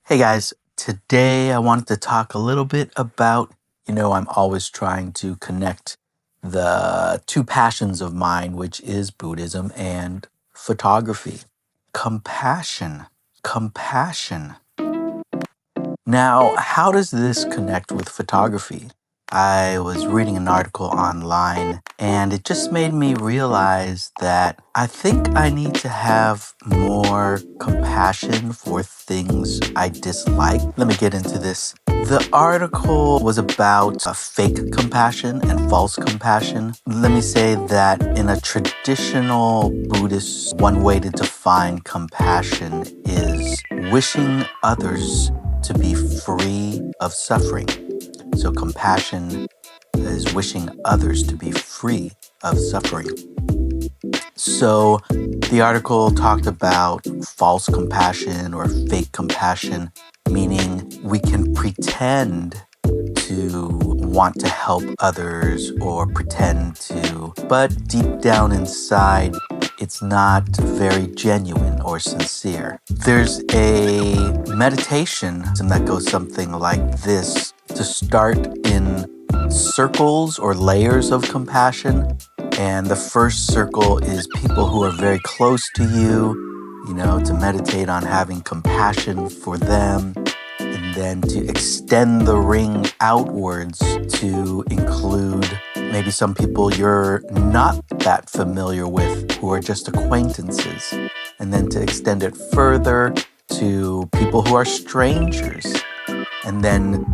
Hey guys, today I wanted to talk a little bit about, I'm always trying to connect the two passions of mine, which is Buddhism and photography. Compassion. Compassion. Now, how does this connect with photography? I was reading an article online and it just made me realize that I think I need to have more compassion for things I dislike. Let me get into this. The article was about fake compassion and false compassion. Let me say that in a traditional Buddhist, one way to define compassion is wishing others to be free of suffering. So compassion is wishing others to be free of suffering. So the article talked about false compassion or fake compassion, meaning we can pretend to want to help others or pretend to, but deep down inside, it's not very genuine or sincere. There's a meditation that goes something like this: to start in circles or layers of compassion. And the first circle is people who are very close to you, to meditate on having compassion for them. And then to extend the ring outwards to include maybe some people you're not that familiar with who are just acquaintances. And then to extend it further to people who are strangers. And then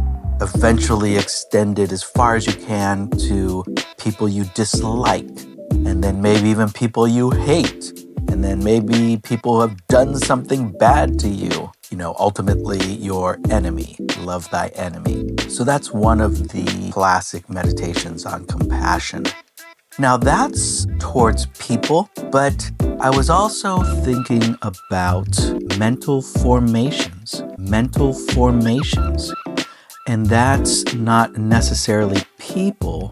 eventually extend it as far as you can to people you dislike. And then maybe even people you hate. And then maybe people who have done something bad to you. Ultimately your enemy. Love thy enemy. So that's one of the classic meditations on compassion. Now that's towards people, but I was also thinking about mental formations. Mental formations. And that's not necessarily people,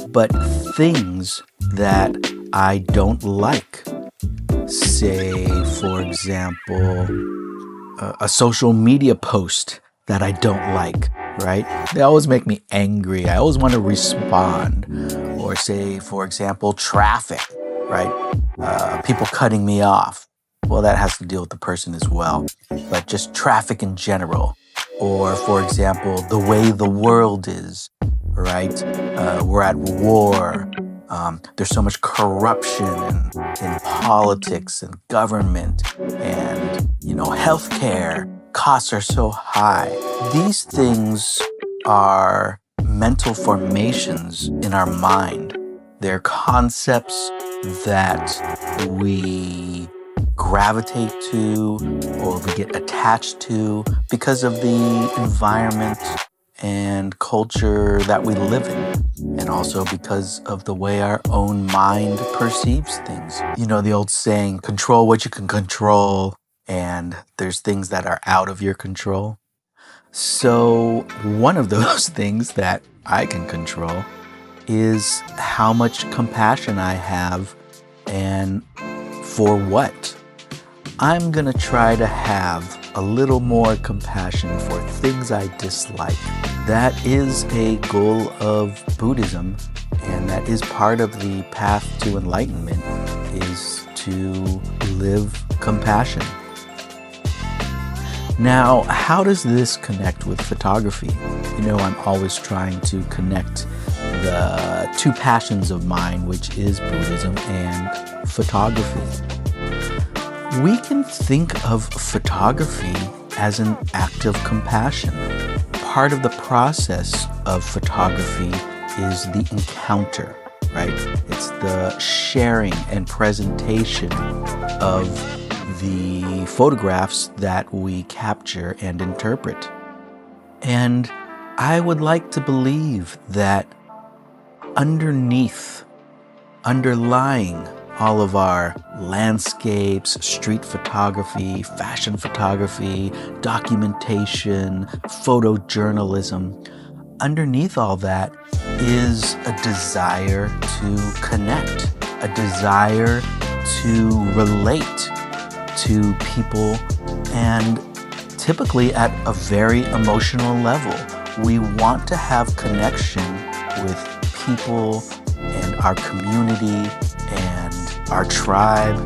but things that I don't like. Say, for example, a social media post that I don't like, right? They always make me angry. I always want to respond. Or say, for example, traffic, right? People cutting me off. Well, that has to deal with the person as well. But just traffic in general. Or, for example, the way the world is, right? We're at war. There's so much corruption in politics and government and, healthcare. Costs are so high. These things are mental formations in our mind. They're concepts that we gravitate to or we get attached to because of the environment and culture that we live in, and also because of the way our own mind perceives things. The old saying, control what you can control, and there's things that are out of your control. So one of those things that I can control is how much compassion I have and for what. I'm gonna try to have a little more compassion for things I dislike. That is a goal of Buddhism, and that is part of the path to enlightenment, is to live compassion. Now, how does this connect with photography? I'm always trying to connect the two passions of mine, which is Buddhism and photography. We can think of photography as an act of compassion. Part of the process of photography is the encounter, right? It's the sharing and presentation of the photographs that we capture and interpret. And I would like to believe that underlying all of our landscapes, street photography, fashion photography, documentation, photojournalism, underneath all that is a desire to connect, a desire to relate to people and typically at a very emotional level. We want to have connection with people and our community and our tribe.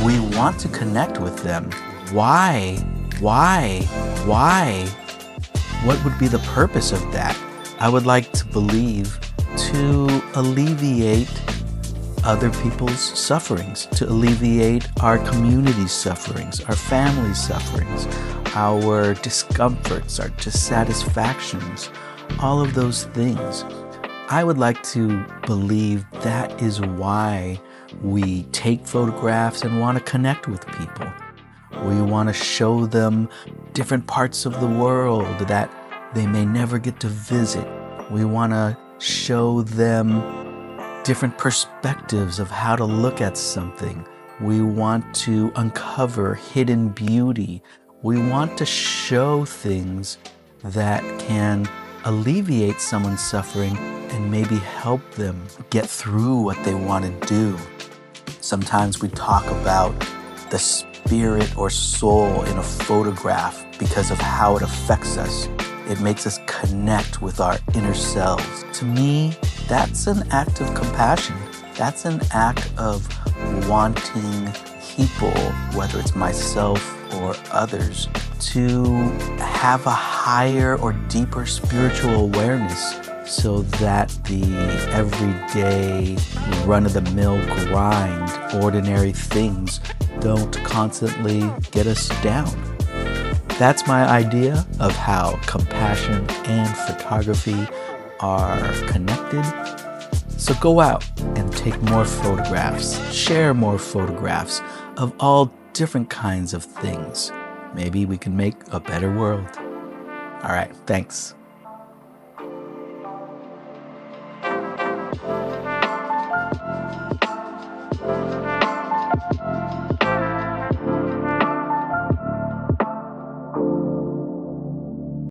We want to connect with them. Why? Why? What would be the purpose of that? I would like to believe to alleviate other people's sufferings, to alleviate our community's sufferings, our family's sufferings, our discomforts, our dissatisfactions, all of those things. I would like to believe that is why we take photographs and want to connect with people. We want to show them different parts of the world that they may never get to visit. We want to show them different perspectives of how to look at something. We want to uncover hidden beauty. We want to show things that can alleviate someone's suffering and maybe help them get through what they want to do. Sometimes we talk about the spirit or soul in a photograph because of how it affects us. It makes us connect with our inner selves. To me, that's an act of compassion. That's an act of wanting people, whether it's myself or others, to have a higher or deeper spiritual awareness so that the everyday run-of-the-mill grind, ordinary things don't constantly get us down. That's my idea of how compassion and photography are connected. So go out and take more photographs, share more photographs of all different kinds of things. Maybe we can make a better world. All right, thanks.